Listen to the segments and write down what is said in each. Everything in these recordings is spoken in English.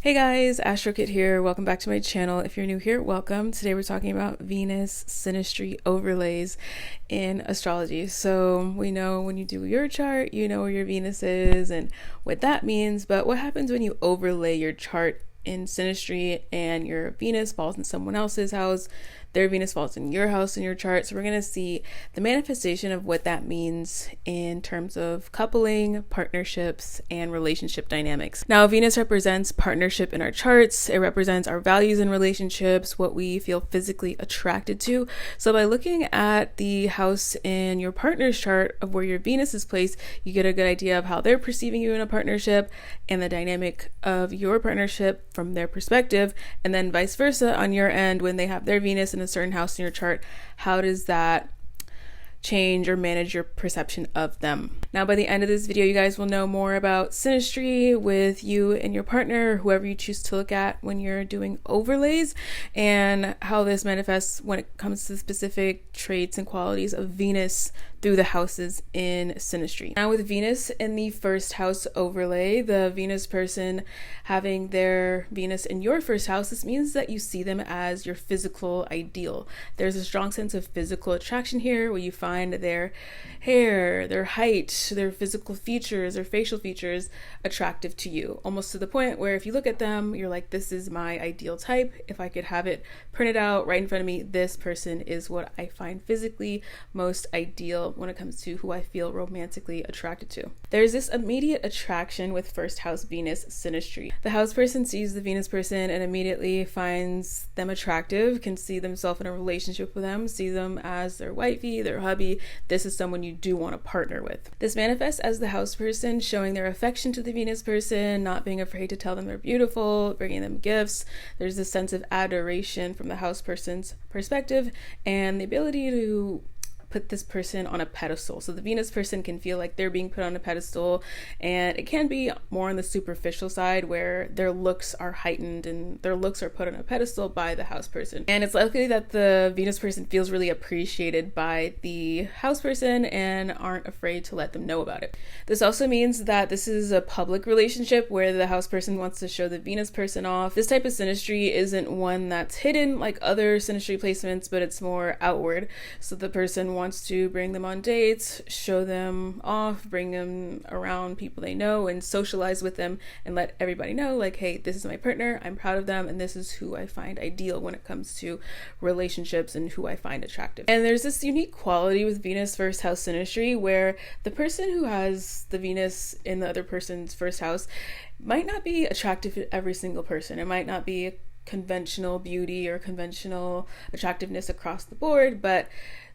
Hey guys, Astrokit here. Welcome back to my channel. If you're new here, welcome. Today we're talking about Venus synastry overlays in astrology. So we know when you do your chart, you know where your Venus is and what that means, but what happens when you overlay your chart in synastry and your Venus falls in someone else's house, their Venus falls in your house in your chart. So we're going to see the manifestation of what that means in terms of coupling, partnerships, and relationship dynamics. Now, Venus represents partnership in our charts. It represents our values in relationships, what we feel physically attracted to. So by looking at the house in your partner's chart of where your Venus is placed, you get a good idea of how they're perceiving you in a partnership and the dynamic of your partnership from their perspective, and then vice versa on your end when they have their Venus in a certain house in your chart. How does that change or manage your perception of them? Now, by the end of this video, you guys will know more about synastry with you and your partner, whoever you choose to look at when you're doing overlays, and how this manifests when it comes to specific traits and qualities of Venus through the houses in synastry. Now, with Venus in the first house overlay, the Venus person having their Venus in your first house, this means that you see them as your physical ideal. There's a strong sense of physical attraction here where you find their hair, their height, their physical features, their facial features attractive to you, almost to the point where if you look at them, you're like, this is my ideal type. If I could have it printed out right in front of me, this person is what I find physically most ideal when it comes to who I feel romantically attracted to. There's this immediate attraction with first house Venus synastry. The house person sees the Venus person and immediately finds them attractive, can see themselves in a relationship with them, see them as their wifey, their hubby. This is someone you do want to partner with. This manifests as the house person showing their affection to the Venus person, not being afraid to tell them they're beautiful, bringing them gifts. There's this sense of adoration from the house person's perspective and the ability to put this person on a pedestal. So the Venus person can feel like they're being put on a pedestal, and it can be more on the superficial side where their looks are heightened and their looks are put on a pedestal by the house person. And it's likely that the Venus person feels really appreciated by the house person and aren't afraid to let them know about it. This also means that this is a public relationship where the house person wants to show the Venus person off. This type of synastry isn't one that's hidden like other synastry placements, but it's more outward. So the person wants to bring them on dates, show them off, bring them around people they know, and socialize with them and let everybody know, like, hey, this is my partner, I'm proud of them, and this is who I find ideal when it comes to relationships and who I find attractive. And there's this unique quality with Venus first house synastry where the person who has the Venus in the other person's first house might not be attractive to every single person. It might not be conventional beauty or conventional attractiveness across the board, but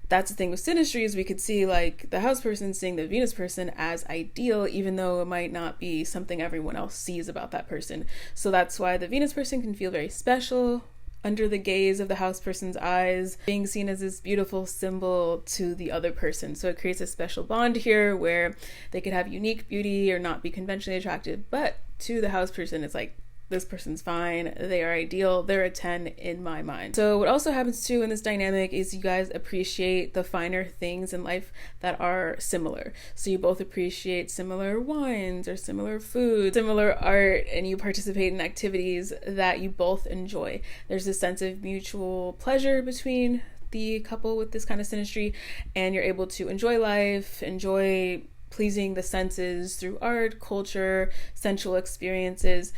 that's the thing with synastry is we could see like the house person seeing the Venus person as ideal, even though it might not be something everyone else sees about that person. So that's why the Venus person can feel very special under the gaze of the house person's eyes, being seen as this beautiful symbol to the other person. So it creates a special bond here where they could have unique beauty or not be conventionally attractive, but to the house person, it's like, this person's fine, they are ideal, they're a 10 in my mind. So what also happens too in this dynamic is you guys appreciate the finer things in life that are similar. So you both appreciate similar wines or similar food, similar art, and you participate in activities that you both enjoy. There's this sense of mutual pleasure between the couple with this kind of synastry, and you're able to enjoy life, enjoy pleasing the senses through art, culture, sensual experiences,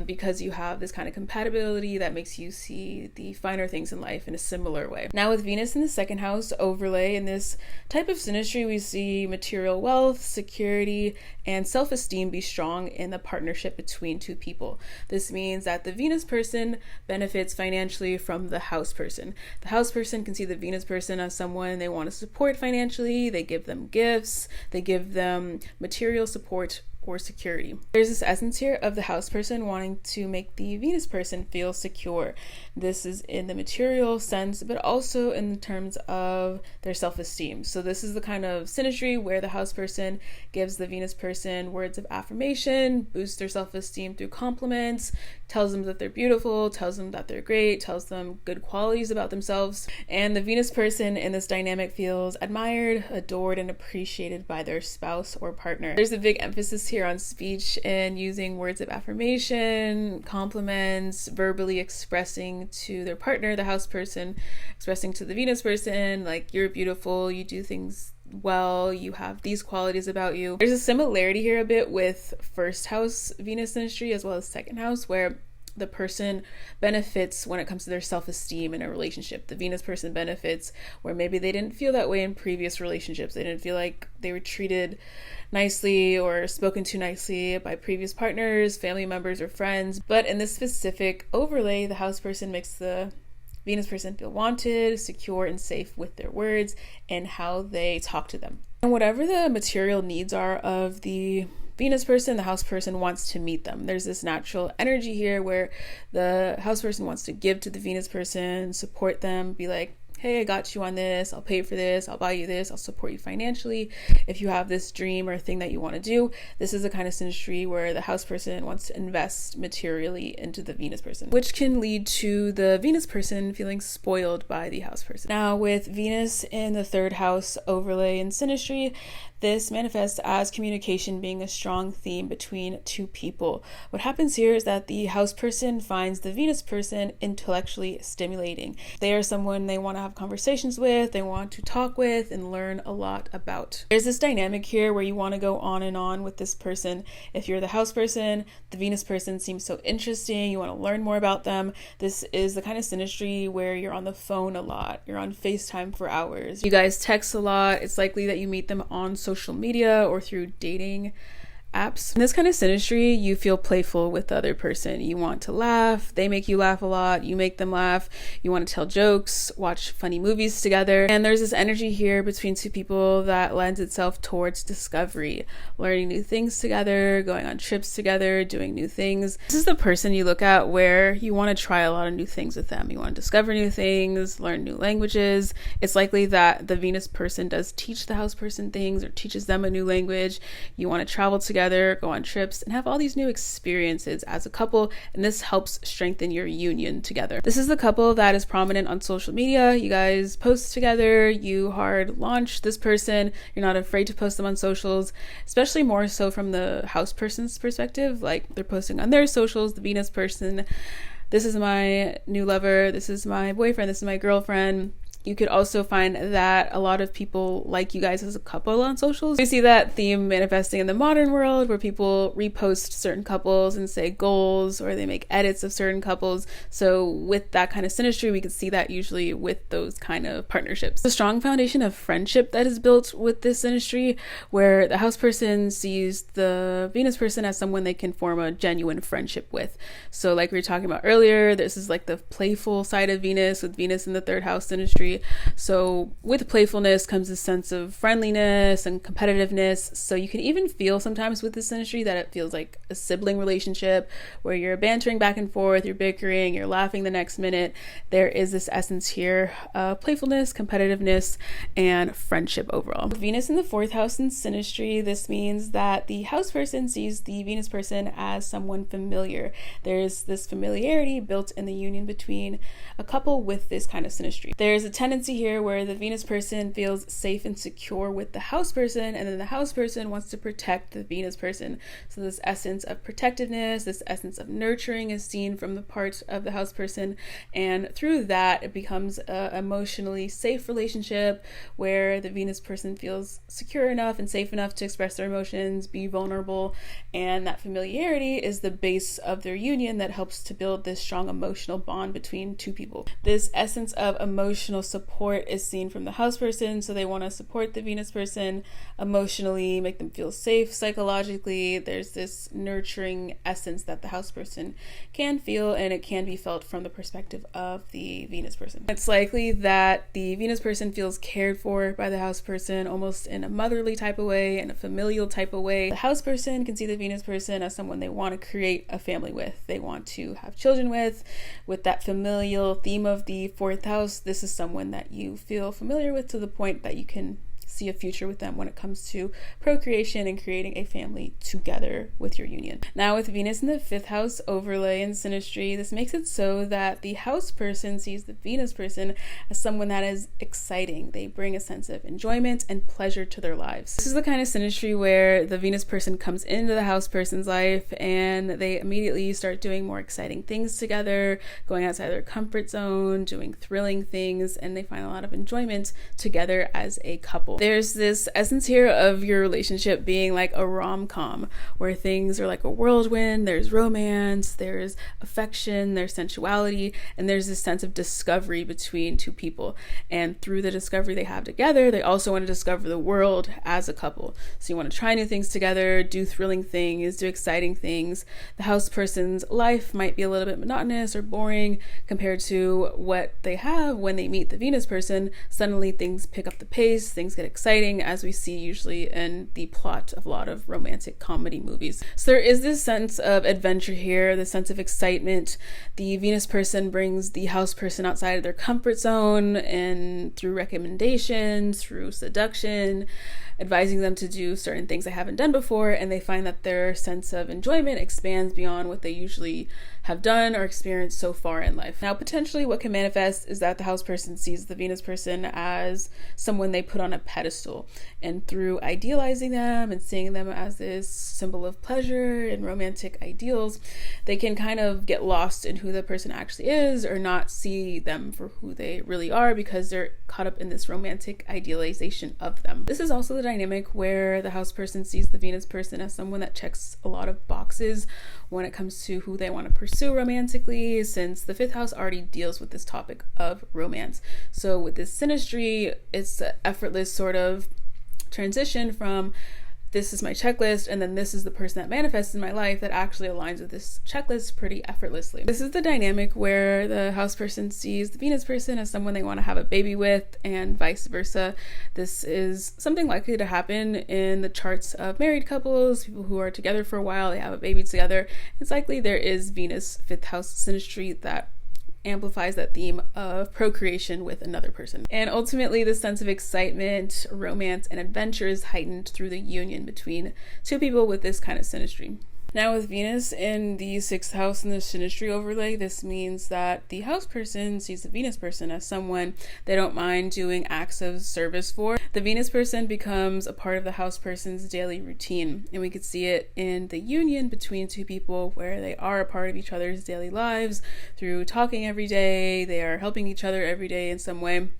because you have this kind of compatibility that makes you see the finer things in life in a similar way. Now with Venus in the second house overlay in this type of synastry, we see material wealth, security, and self-esteem be strong in the partnership between two people. This means that the Venus person benefits financially from the house person. The house person can see the Venus person as someone they want to support financially. They give them gifts, they give them material support or security. There's this essence here of the house person wanting to make the Venus person feel secure. This is in the material sense, but also in terms of their self-esteem. So this is the kind of synastry where the house person gives the Venus person words of affirmation, boosts their self-esteem through compliments, tells them that they're beautiful, tells them that they're great, tells them good qualities about themselves. And the Venus person in this dynamic feels admired, adored, and appreciated by their spouse or partner. There's a big emphasis here here on speech and using words of affirmation, compliments, verbally expressing to their partner, the house person, expressing to the Venus person, like, you're beautiful, you do things well, you have these qualities about you. There's a similarity here a bit with first house Venus Synastry as well as second house, where the person benefits when it comes to their self-esteem in a relationship. The Venus person benefits where maybe they didn't feel that way in previous relationships. They didn't feel like they were treated nicely or spoken to nicely by previous partners, family members, or friends. But in this specific overlay, the house person makes the Venus person feel wanted, secure, and safe with their words and how they talk to them. And whatever the material needs are of the Venus person, the house person wants to meet them. There's this natural energy here where the house person wants to give to the Venus person, support them, be like, hey, I got you on this, I'll pay for this, I'll buy you this, I'll support you financially. If you have this dream or thing that you want to do, this is the kind of synastry where the house person wants to invest materially into the Venus person, which can lead to the Venus person feeling spoiled by the house person. Now, with Venus in the third house overlay in synastry, this manifests as communication being a strong theme between two people. What happens here is that the house person finds the Venus person intellectually stimulating. They are someone they want to have conversations with, they want to talk with, and learn a lot about. There's this dynamic here where you want to go on with this person. If you're the house person, the Venus person seems so interesting, you want to learn more about them. This is the kind of synastry where you're on the phone a lot, you're on FaceTime for hours, you guys text a lot. It's likely that you meet them on social media or through dating apps. In this kind of synastry, you feel playful with the other person. You want to laugh, they make you laugh a lot, you make them laugh, you want to tell jokes, watch funny movies together. And there's this energy here between two people that lends itself towards discovery, learning new things together, going on trips together, doing new things. This is the person you look at where you want to try a lot of new things with them. You want to discover new things, learn new languages. It's likely that the Venus person does teach the house person things or teaches them a new language. You want to travel together, go on trips, and have all these new experiences as a couple, and this helps strengthen your union together. This is the couple that is prominent on social media. You guys post together, you hard launch this person, you're not afraid to post them on socials, especially more so from the house person's perspective. Like, they're posting on their socials, the Venus person, this is my new lover, this is my boyfriend, this is my girlfriend. You could also find that a lot of people like you guys as a couple on socials. You see that theme manifesting in the modern world where people repost certain couples and say goals, or they make edits of certain couples. So with that kind of synastry, we can see that usually with those kind of partnerships. A strong foundation of friendship that is built with this synastry, where the house person sees the Venus person as someone they can form a genuine friendship with. So like we were talking about earlier, this is like the playful side of Venus, with Venus in the third house synastry. So with playfulness comes a sense of friendliness and competitiveness. So you can even feel sometimes with this synastry that it feels like a sibling relationship where you're bantering back and forth, you're bickering, you're laughing the next minute. There is this essence here of playfulness, competitiveness, and friendship overall. With Venus in the fourth house in synastry, this means that the house person sees the Venus person as someone familiar. There's this familiarity built in the union between a couple with this kind of synastry. There's a tendency here where the Venus person feels safe and secure with the house person, and then the house person wants to protect the Venus person. So this essence of protectiveness, this essence of nurturing is seen from the part of the house person, and through that it becomes an emotionally safe relationship where the Venus person feels secure enough and safe enough to express their emotions, be vulnerable, and that familiarity is the base of their union that helps to build this strong emotional bond between two people. This essence of emotional support is seen from the house person, so they want to support the Venus person emotionally, make them feel safe psychologically. There's this nurturing essence that the house person can feel, and it can be felt from the perspective of the Venus person. It's likely that the Venus person feels cared for by the house person almost in a motherly type of way, in a familial type of way. The house person can see the Venus person as someone they want to create a family with, they want to have children with that familial theme of the fourth house. This is someone that you feel familiar with to the point that you can see a future with them when it comes to procreation and creating a family together with your union. Now, with Venus in the 5th house overlay in Synastry, this makes it so that the house person sees the Venus person as someone that is exciting. They bring a sense of enjoyment and pleasure to their lives. This is the kind of Synastry where the Venus person comes into the house person's life and they immediately start doing more exciting things together, going outside their comfort zone, doing thrilling things, and they find a lot of enjoyment together as a couple. There's this essence here of your relationship being like a rom-com where things are like a whirlwind. There's romance, there's affection, there's sensuality, and there's this sense of discovery between two people. And through the discovery they have together, they also want to discover the world as a couple. So you want to try new things together, do thrilling things, do exciting things. The house person's life might be a little bit monotonous or boring compared to what they have when they meet the Venus person. Suddenly things pick up the pace, things get exciting, as we see usually in the plot of a lot of romantic comedy movies. So there is this sense of adventure here, the sense of excitement. The Venus person brings the house person outside of their comfort zone, and through recommendations, through seduction, advising them to do certain things they haven't done before, and they find that their sense of enjoyment expands beyond what they usually have done or experienced so far in life. Now, potentially what can manifest is that the house person sees the Venus person as someone they put on a pedestal, and through idealizing them and seeing them as this symbol of pleasure and romantic ideals, they can kind of get lost in who the person actually is or not see them for who they really are because they're caught up in this romantic idealization of them. This is also the dynamic where the house person sees the Venus person as someone that checks a lot of boxes when it comes to who they want to pursue romantically, since the 5th house already deals with this topic of romance. So with this Synastry, it's an effortless sort of transition from this is my checklist, and then this is the person that manifests in my life that actually aligns with this checklist pretty effortlessly. This is the dynamic where the house person sees the Venus person as someone they want to have a baby with, and vice versa. This is something likely to happen in the charts of married couples, people who are together for a while, they have a baby together. It's likely there is Venus 5th house Synastry that amplifies that theme of procreation with another person. And ultimately, the sense of excitement, romance, and adventure is heightened through the union between two people with this kind of Synastry. Now, with Venus in the 6th house in the Synastry overlay, this means that the house person sees the Venus person as someone they don't mind doing acts of service for. The Venus person becomes a part of the house person's daily routine, and we could see it in the union between two people where they are a part of each other's daily lives through talking every day. They are helping each other every day in some way.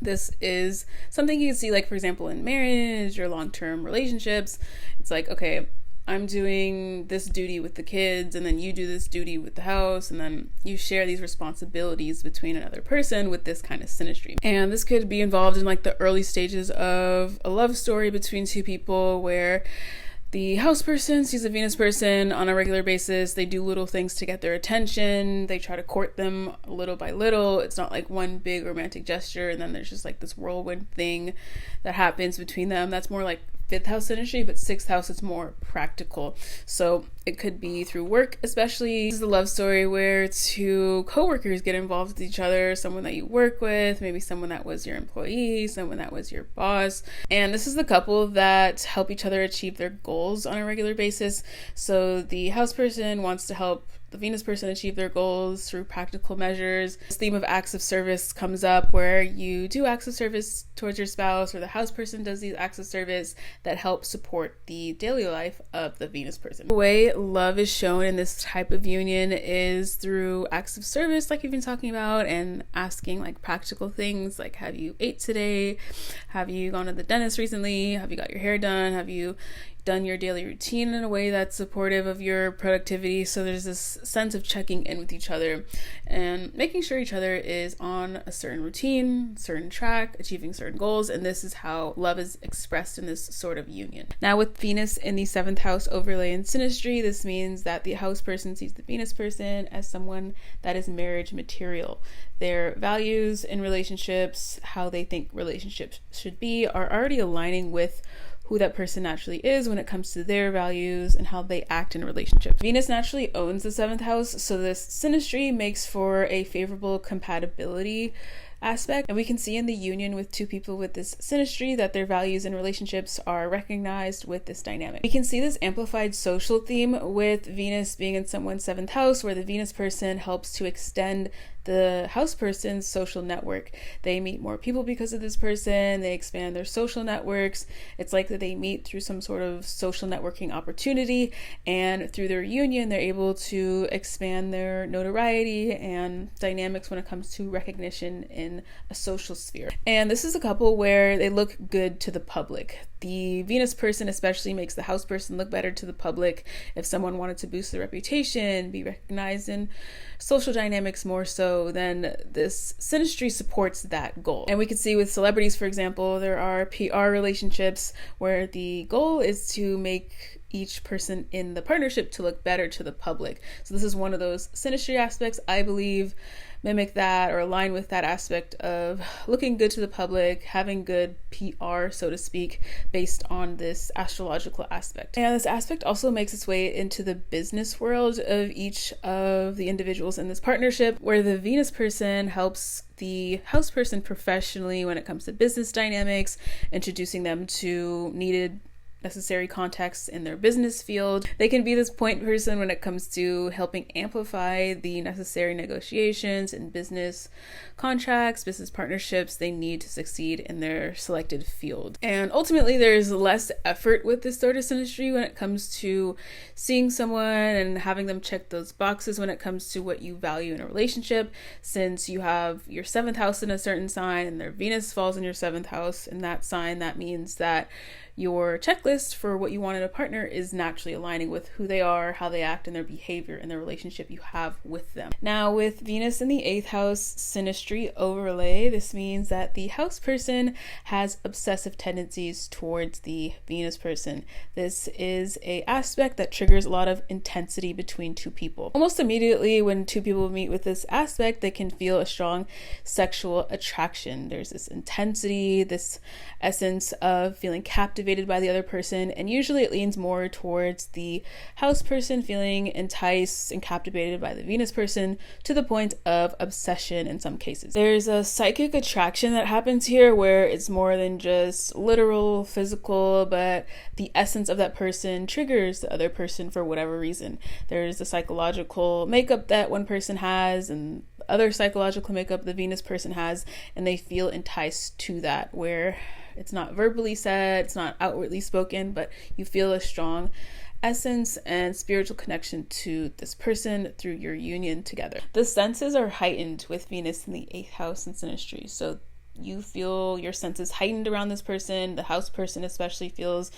This is something you can see, like, for example, in marriage or long-term relationships. It's like, okay, I'm doing this duty with the kids, and then you do this duty with the house, and then you share these responsibilities between another person with this kind of Synastry. And this could be involved in like the early stages of a love story between two people where the house person sees a Venus person on a regular basis. They do little things to get their attention. They try to court them little by little. It's not like one big romantic gesture and then there's just like this whirlwind thing that happens between them. That's more like 5th house Synastry, but 6th house is more practical. So it could be through work, especially. This is a love story where two co-workers get involved with each other, someone that you work with, maybe someone that was your employee, someone that was your boss. And this is the couple that help each other achieve their goals on a regular basis. So the house person wants to help the Venus person achieve their goals through practical measures. This theme of acts of service comes up where you do acts of service towards your spouse, or the house person does these acts of service that help support the daily life of the Venus person. The way love is shown in this type of union is through acts of service, like we've been talking about, and asking like practical things like, have you ate today? Have you gone to the dentist recently? Have you got your hair done? Have you done your daily routine in a way that's supportive of your productivity? So there's this sense of checking in with each other and making sure each other is on a certain routine, certain track, achieving certain goals, and this is how love is expressed in this sort of union. Now, with Venus in the 7th house overlay in Synastry, this means that the house person sees the Venus person as someone that is marriage material. Their values in relationships, how they think relationships should be, are already aligning with who that person naturally is when it comes to their values and how they act in a relationship. Venus naturally owns the 7th house, so this Synastry makes for a favorable compatibility aspect. And we can see in the union with two people with this synastry that their values and relationships are recognized with this dynamic. We can see this amplified social theme with Venus being in someone's 7th house, where the Venus person helps to extend the house person's social network. They meet more people because of this person, they expand their social networks. It's like that they meet through some sort of social networking opportunity, and through their union they're able to expand their notoriety and dynamics when it comes to recognition in a social sphere. And this is a couple where they look good to the public. The Venus person especially makes the house person look better to the public. If someone wanted to boost their reputation, be recognized in social dynamics more so, then this synastry supports that goal. And we can see with celebrities, for example, there are PR relationships where the goal is to make each person in the partnership to look better to the public. So this is one of those synastry aspects, I believe, mimic that or align with that aspect of looking good to the public, having good PR, so to speak, based on this astrological aspect. And this aspect also makes its way into the business world of each of the individuals in this partnership, where the Venus person helps the house person professionally when it comes to business dynamics, introducing them to needed necessary contexts in their business field. They can be this point person when it comes to helping amplify the necessary negotiations and business contracts, business partnerships they need to succeed in their selected field. And ultimately, there's less effort with this sort of synastry when it comes to seeing someone and having them check those boxes when it comes to what you value in a relationship, since you have your 7th house in a certain sign and their Venus falls in your 7th house in that sign. That means that your checklist for what you want in a partner is naturally aligning with who they are, how they act, and their behavior in the relationship you have with them. Now, with Venus in the 8th house synastry overlay, this means that the house person has obsessive tendencies towards the Venus person. This is an aspect that triggers a lot of intensity between two people. Almost immediately when two people meet with this aspect, they can feel a strong sexual attraction. There's this intensity, this essence of feeling captivated by the other person, and usually it leans more towards the house person feeling enticed and captivated by the Venus person to the point of obsession in some cases. There's a psychic attraction that happens here where it's more than just literal physical, but the essence of that person triggers the other person for whatever reason. There's the psychological makeup that one person has and other psychological makeup the Venus person has, and they feel enticed to that, where it's not verbally said, it's not outwardly spoken, but you feel a strong essence and spiritual connection to this person through your union together. The senses are heightened with Venus in the 8th house in synastry. So you feel your senses heightened around this person. The house person especially feels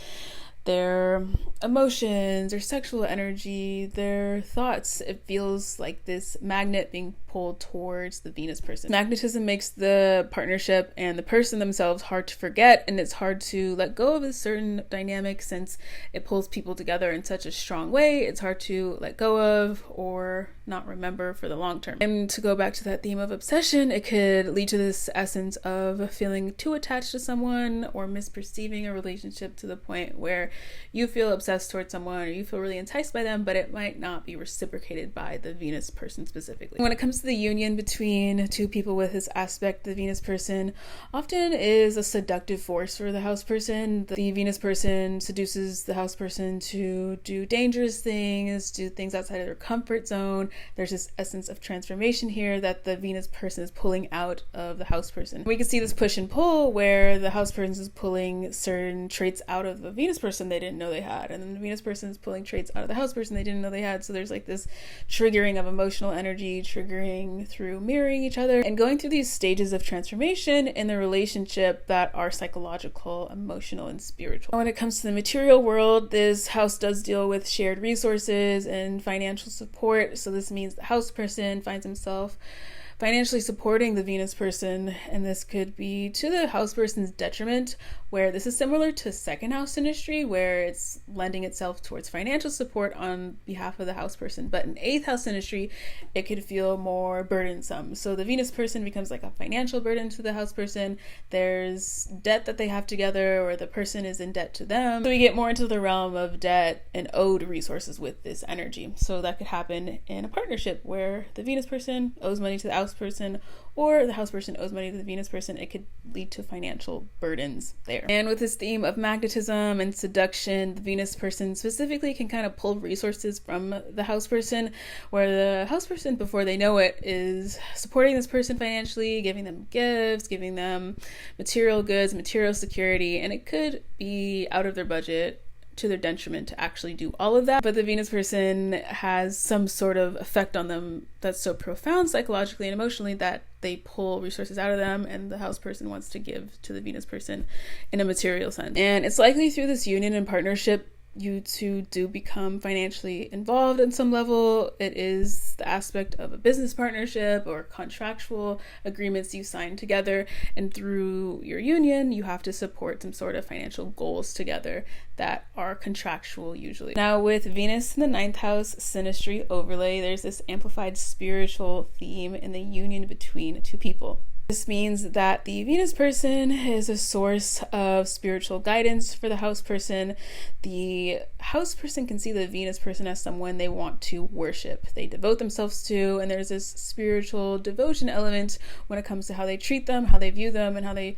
their emotions, their sexual energy, their thoughts. It feels like this magnet being pulled towards the Venus person. Magnetism makes the partnership and the person themselves hard to forget, and it's hard to let go of a certain dynamic since it pulls people together in such a strong way. It's hard to let go of or not remember for the long term. And to go back to that theme of obsession, it could lead to this essence of feeling too attached to someone or misperceiving a relationship to the point where you feel obsessed towards someone or you feel really enticed by them, but it might not be reciprocated by the Venus person specifically. When it comes to the union between two people with this aspect, the Venus person often is a seductive force for the house person. The Venus person seduces the house person to do dangerous things, do things outside of their comfort zone. There's this essence of transformation here that the Venus person is pulling out of the house person. We can see this push and pull where the house person is pulling certain traits out of the Venus person they didn't know they had, and then the Venus person is pulling traits out of the house person they didn't know they had. So there's like this triggering of emotional energy, triggering through mirroring each other, and going through these stages of transformation in the relationship that are psychological, emotional, and spiritual. When it comes to the material world, this house does deal with shared resources and financial support. So this means the house person finds himself financially supporting the Venus person, and this could be to the house person's detriment, where this is similar to second house synastry, where it's lending itself towards financial support on behalf of the house person. But in 8th house synastry, it could feel more burdensome. So the Venus person becomes like a financial burden to the house person. There's debt that they have together, or the person is in debt to them. So we get more into the realm of debt and owed resources with this energy. So that could happen in a partnership where the Venus person owes money to the house house person, or the house person owes money to the Venus person, it could lead to financial burdens there. And with this theme of magnetism and seduction, the Venus person specifically can kind of pull resources from the house person, where the house person, before they know it, is supporting this person financially, giving them gifts, giving them material goods, material security, and it could be out of their budget, to their detriment to actually do all of that. But the Venus person has some sort of effect on them that's so profound psychologically and emotionally that they pull resources out of them, and the house person wants to give to the Venus person in a material sense. And it's likely through this union and partnership you two do become financially involved in some level. It is the aspect of a business partnership or contractual agreements you sign together, and through your union you have to support some sort of financial goals together that are contractual usually. Now with Venus in the 9th house synastry overlay, there's this amplified spiritual theme in the union between two people. This means that the Venus person is a source of spiritual guidance for the house person. The house person can see the Venus person as someone they want to worship, they devote themselves to, and there's this spiritual devotion element when it comes to how they treat them, how they view them, and how they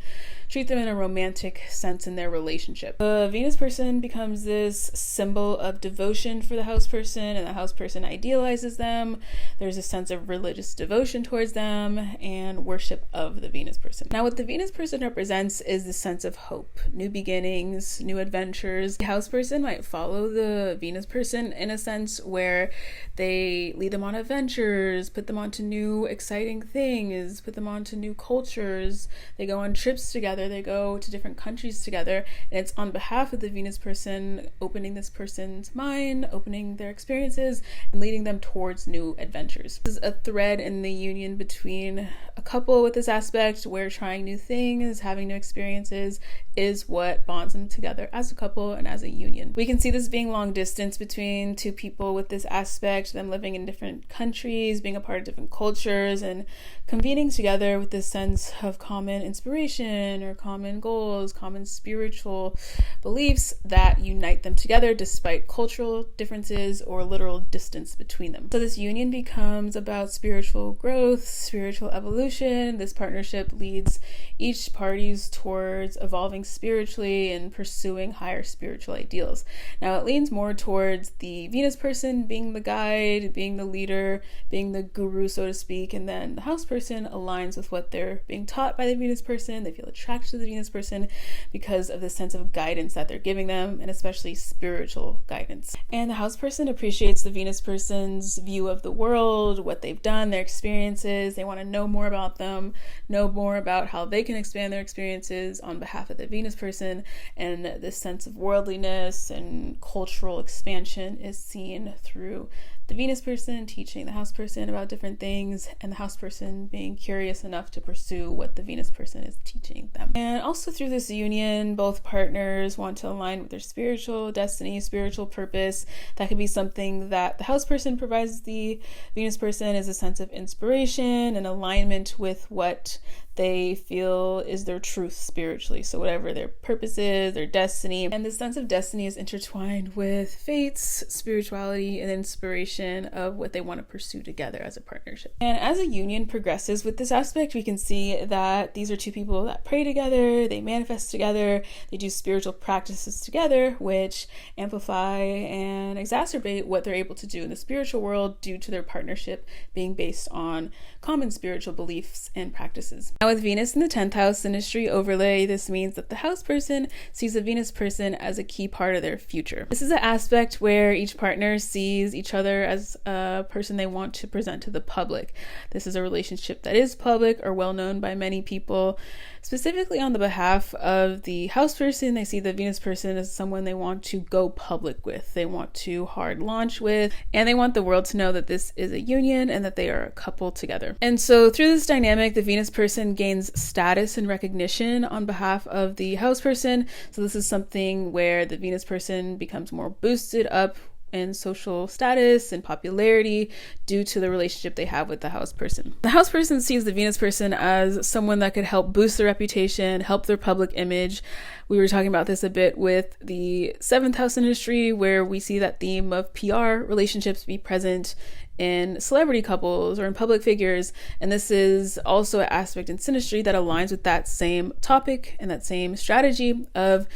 treat them in a romantic sense in their relationship. The Venus person becomes this symbol of devotion for the house person, and the house person idealizes them. There's a sense of religious devotion towards them and worship of the Venus person. Now what the Venus person represents is the sense of hope, new beginnings, new adventures. The house person might follow the Venus person in a sense where they lead them on adventures, put them onto new exciting things, put them onto new cultures. They go on trips together, they go to different countries together, and it's on behalf of the Venus person opening this person's mind, opening their experiences, and leading them towards new adventures. This is a thread in the union between a couple with this aspect where trying new things, having new experiences is what bonds them together as a couple and as a union. We can see this being long distance between two people with this aspect, them living in different countries, being a part of different cultures, and convening together with this sense of common inspiration or common goals, common spiritual beliefs that unite them together despite cultural differences or literal distance between them. So this union becomes about spiritual growth, spiritual evolution. This partnership leads each parties towards evolving spiritually and pursuing higher spiritual ideals. Now it leans more towards the Venus person being the guide, being the leader, being the guru, so to speak, and then the house person aligns with what they're being taught by the Venus person. They feel attracted to the Venus person because of the sense of guidance that they're giving them, and especially spiritual guidance. And the house person appreciates the Venus person's view of the world, what they've done, their experiences. They want to know more about them, know more about how they can expand their experiences on behalf of the Venus person, and this sense of worldliness and cultural expansion is seen through the Venus person teaching the house person about different things, and the house person being curious enough to pursue what the Venus person is teaching them. And also through this union, both partners want to align with their spiritual destiny, spiritual purpose. That could be something that the house person provides the Venus person, is a sense of inspiration and alignment with what they feel is their truth spiritually. So whatever their purpose is, their destiny. And this sense of destiny is intertwined with faiths, spirituality, and inspiration of what they want to pursue together as a partnership. And as a union progresses with this aspect, we can see that these are two people that pray together, they manifest together, they do spiritual practices together, which amplify and exacerbate what they're able to do in the spiritual world due to their partnership being based on common spiritual beliefs and practices. Now with Venus in the 10th house synastry overlay, this means that the house person sees the Venus person as a key part of their future. This is an aspect where each partner sees each other as a person they want to present to the public. This is a relationship that is public or well known by many people. Specifically on the behalf of the house person, they see the Venus person as someone they want to go public with, they want to hard launch with, and they want the world to know that this is a union and that they are a couple together. And so through this dynamic, the Venus person gains status and recognition on behalf of the house person. So this is something where the Venus person becomes more boosted up in social status and popularity due to the relationship they have with the house person. The house person sees the Venus person as someone that could help boost their reputation, help their public image. We were talking about this a bit with the 7th house industry, where we see that theme of PR relationships be present in celebrity couples or in public figures. And this is also an aspect in Synastry that aligns with that same topic and that same strategy of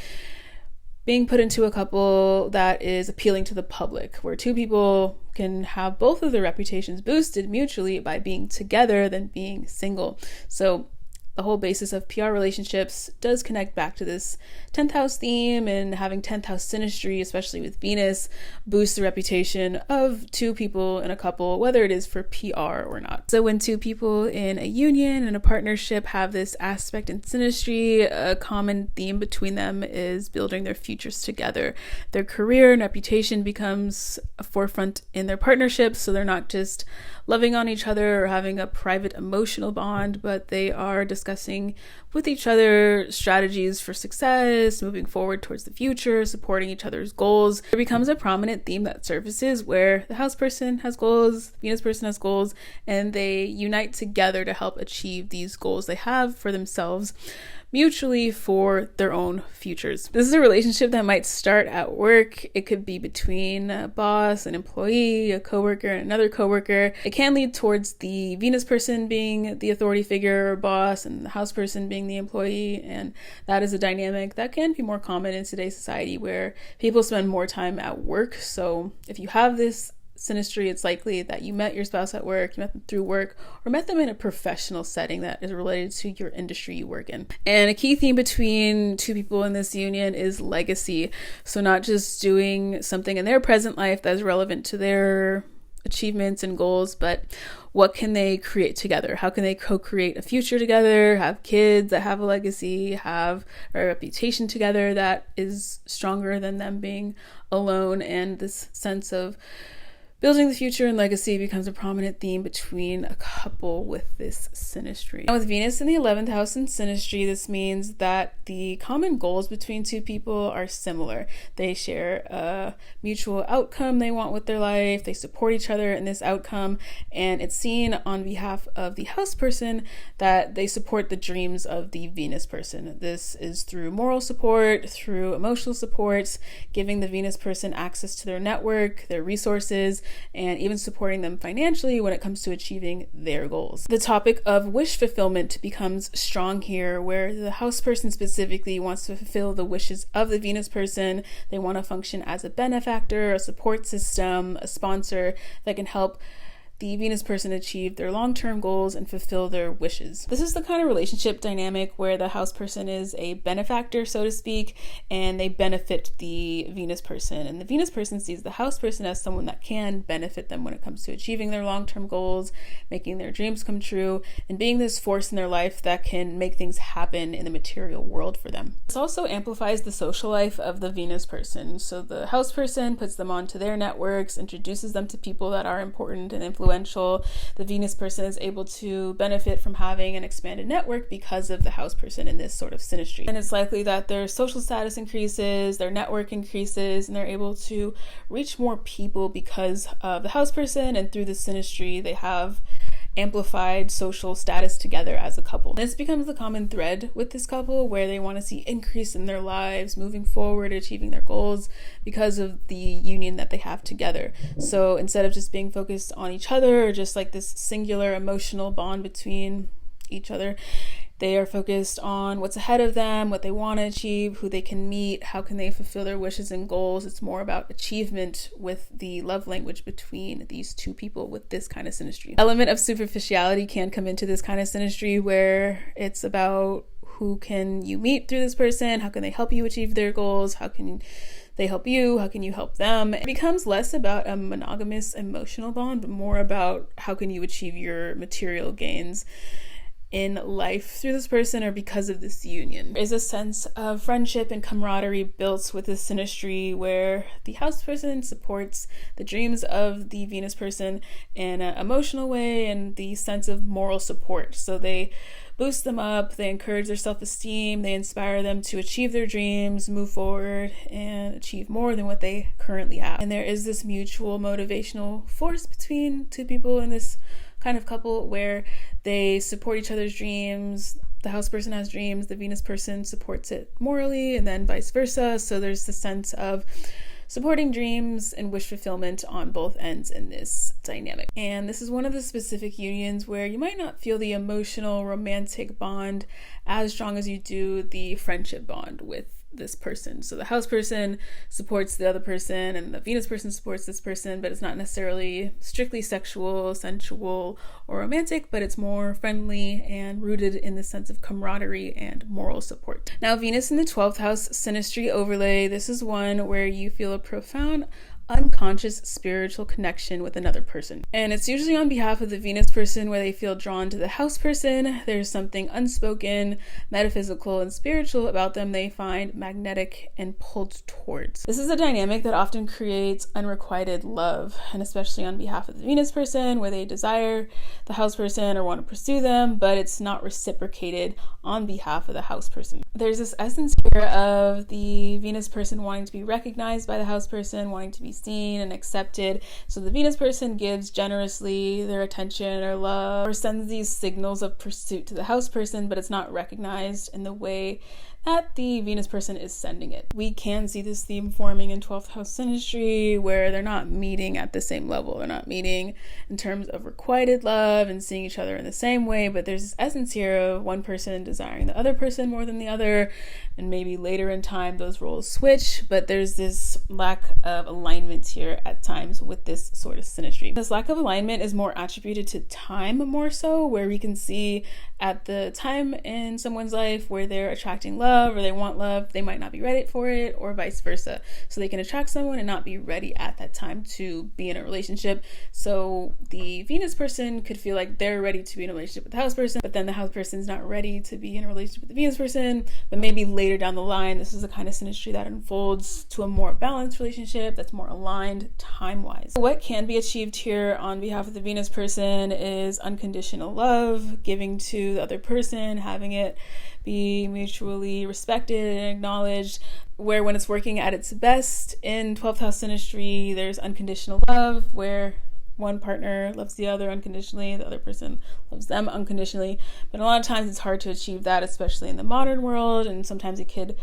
being put into a couple that is appealing to the public, where two people can have both of their reputations boosted mutually by being together than being single. So the whole basis of PR relationships does connect back to this 10th house theme, and having 10th house synastry, especially with Venus, boosts the reputation of two people in a couple, whether it is for PR or not. So when two people in a union and a partnership have this aspect in synastry, a common theme between them is building their futures together. Their career and reputation becomes a forefront in their partnership, so they're not just loving on each other or having a private emotional bond, but they are discussing with each other strategies for success, moving forward towards the future, supporting each other's goals. There becomes a prominent theme that surfaces where the house person has goals, Venus person has goals, and they unite together to help achieve these goals they have for themselves mutually for their own futures. This is a relationship that might start at work. It could be between a boss, an employee, a coworker, and another coworker. It can lead towards the Venus person being the authority figure or boss and the house person being the employee, and that is a dynamic that can be more common in today's society where people spend more time at work. So if you have this synastry, it's likely that you met your spouse at work, you met them through work, or met them in a professional setting that is related to your industry you work in. And a key theme between two people in this union is legacy. So not just doing something in their present life that is relevant to their achievements and goals, but what can they create together? How can they co-create a future together, have kids that have a legacy, have a reputation together that is stronger than them being alone? And this sense of building the future and legacy becomes a prominent theme between a couple with this synastry. Now with Venus in the 11th house in synastry, this means that the common goals between two people are similar. They share a mutual outcome they want with their life. They support each other in this outcome. And it's seen on behalf of the house person that they support the dreams of the Venus person. This is through moral support, through emotional support, giving the Venus person access to their network, their resources, and even supporting them financially when it comes to achieving their goals. The topic of wish fulfillment becomes strong here, where the house person specifically wants to fulfill the wishes of the Venus person. They want to function as a benefactor, a support system, a sponsor that can help the Venus person achieve their long-term goals and fulfill their wishes. This is the kind of relationship dynamic where the house person is a benefactor, so to speak, and they benefit the Venus person. And the Venus person sees the house person as someone that can benefit them when it comes to achieving their long-term goals, making their dreams come true, and being this force in their life that can make things happen in the material world for them. This also amplifies the social life of the Venus person. So the house person puts them onto their networks, introduces them to people that are important and influential. The Venus person is able to benefit from having an expanded network because of the house person in this sort of synastry. And it's likely that their social status increases, their network increases, and they're able to reach more people because of the house person, and through the synastry they have amplified social status together as a couple. This becomes the common thread with this couple, where they want to see increase in their lives, moving forward, achieving their goals because of the union that they have together. So instead of just being focused on each other or just like this singular emotional bond between each other, they are focused on what's ahead of them, what they want to achieve, who they can meet, how can they fulfill their wishes and goals. It's more about achievement with the love language between these two people with this kind of synastry. Element of superficiality can come into this kind of synastry, where it's about who can you meet through this person, how can they help you achieve their goals, how can they help you, how can you help them. It becomes less about a monogamous emotional bond, but more about how can you achieve your material gains in life through this person or because of this union. There is a sense of friendship and camaraderie built with this synastry, where the house person supports the dreams of the Venus person in an emotional way and the sense of moral support. So they boost them up, they encourage their self-esteem, they inspire them to achieve their dreams, move forward, and achieve more than what they currently have. And there is this mutual motivational force between two people in this kind of couple, where they support each other's dreams. The house person has dreams, the Venus person supports it morally, and then vice versa. So there's the sense of supporting dreams and wish fulfillment on both ends in this dynamic. And this is one of the specific unions where you might not feel the emotional romantic bond as strong as you do the friendship bond with this person. So the house person supports the other person and the Venus person supports this person, but it's not necessarily strictly sexual, sensual, or romantic, but it's more friendly and rooted in the sense of camaraderie and moral support. Now, Venus in the 12th house synastry overlay, this is one where you feel a profound unconscious spiritual connection with another person. And it's usually on behalf of the Venus person where they feel drawn to the house person. There's something unspoken, metaphysical, and spiritual about them they find magnetic and pulled towards. This is a dynamic that often creates unrequited love, and especially on behalf of the Venus person where they desire the house person or want to pursue them, but it's not reciprocated on behalf of the house person. There's this essence here of the Venus person wanting to be recognized by the house person, wanting to be seen and accepted. So the Venus person gives generously their attention or love or sends these signals of pursuit to the house person, but it's not recognized in the way that the Venus person is sending it. We can see this theme forming in 12th house synastry where they're not meeting at the same level. They're not meeting in terms of requited love and seeing each other in the same way, but there's this essence here of one person desiring the other person more than the other, and maybe later in time those roles switch, but there's this lack of alignment here at times with this sort of synastry. This lack of alignment is more attributed to time more so, where we can see at the time in someone's life where they're attracting love or they want love, they might not be ready for it, or vice versa. So they can attract someone and not be ready at that time to be in a relationship. So the Venus person could feel like they're ready to be in a relationship with the house person, but then the house person's not ready to be in a relationship with the Venus person. But maybe later down the line, this is the kind of synastry that unfolds to a more balanced relationship that's more aligned time-wise. What can be achieved here on behalf of the Venus person is unconditional love, giving to the other person, having it be mutually respected and acknowledged, where when it's working at its best in 12th house synastry, there's unconditional love, where one partner loves the other unconditionally, the other person loves them unconditionally. But a lot of times it's hard to achieve that, especially in the modern world, and sometimes it could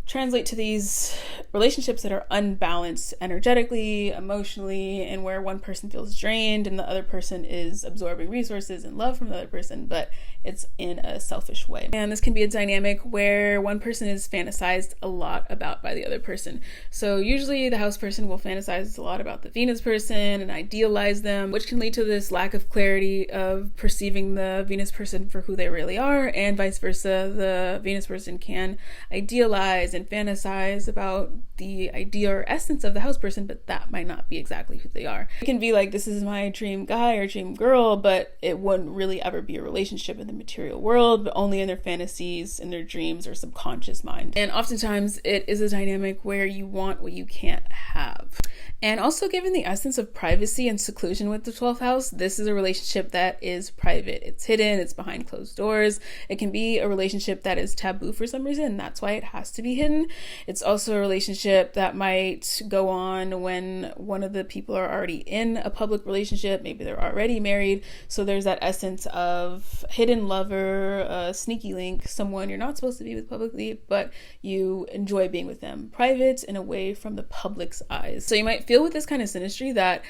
translate to these relationships that are unbalanced energetically, emotionally, and where one person feels drained and the other person is absorbing resources and love from the other person, but it's in a selfish way. And this can be a dynamic where one person is fantasized a lot about by the other person. So usually the house person will fantasize a lot about the Venus person and idealize them, which can lead to this lack of clarity of perceiving the Venus person for who they really are, and vice versa. The Venus person can idealize and fantasize about the idea or essence of the house person, but that might not be exactly who they are. It can be like, this is my dream guy or dream girl, but it wouldn't really ever be a relationship in the material world, but only in their fantasies, in their dreams or subconscious mind. And oftentimes it is a dynamic where you want what you can't have. And also, given the essence of privacy and seclusion with the 12th house, this is a relationship that is private. It's hidden, it's behind closed doors. It can be a relationship that is taboo for some reason, and that's why it has to be hidden. It's also a relationship that might go on when one of the people are already in a public relationship, maybe they're already married. So there's that essence of hidden lover, a sneaky link, someone you're not supposed to be with publicly, but you enjoy being with them private and away from the public's eyes. So you might feel with this kind of synastry that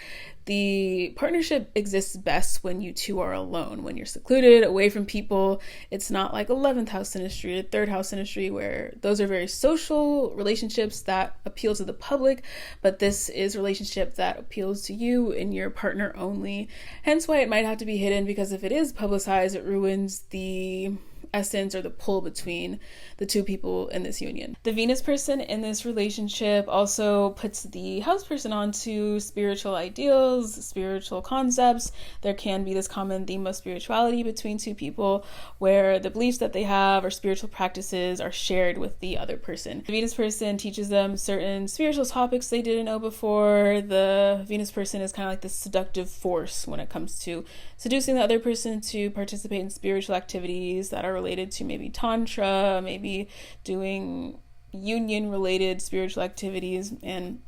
the partnership exists best when you two are alone, when you're secluded, away from people. It's not like 11th house synastry or 3rd house synastry, where those are very social relationships that appeal to the public, but this is a relationship that appeals to you and your partner only. Hence why it might have to be hidden, because if it is publicized, it ruins the essence or the pull between the two people in this union. The Venus person in this relationship also puts the house person onto spiritual ideals, spiritual concepts. There can be this common theme of spirituality between two people where the beliefs that they have or spiritual practices are shared with the other person. The Venus person teaches them certain spiritual topics they didn't know before. The Venus person is kind of like the seductive force when it comes to seducing the other person to participate in spiritual activities that are related to maybe tantra, maybe doing union related spiritual activities, and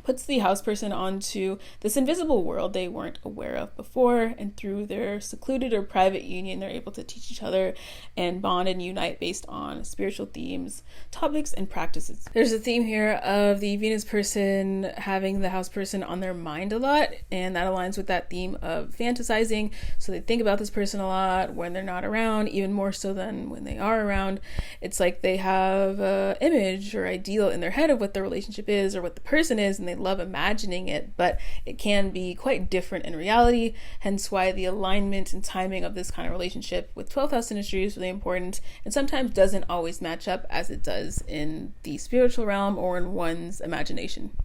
puts the house person onto this invisible world they weren't aware of before, and through their secluded or private union, they're able to teach each other and bond and unite based on spiritual themes, topics, and practices. There's a theme here of the Venus person having the house person on their mind a lot, and that aligns with that theme of fantasizing. So they think about this person a lot when they're not around, even more so than when they are around. It's like they have an image or ideal in their head of what the relationship is or what the person is, and they love imagining it, but it can be quite different in reality, hence why the alignment and timing of this kind of relationship with 12th house synastry is really important, and sometimes doesn't always match up as it does in the spiritual realm or in one's imagination.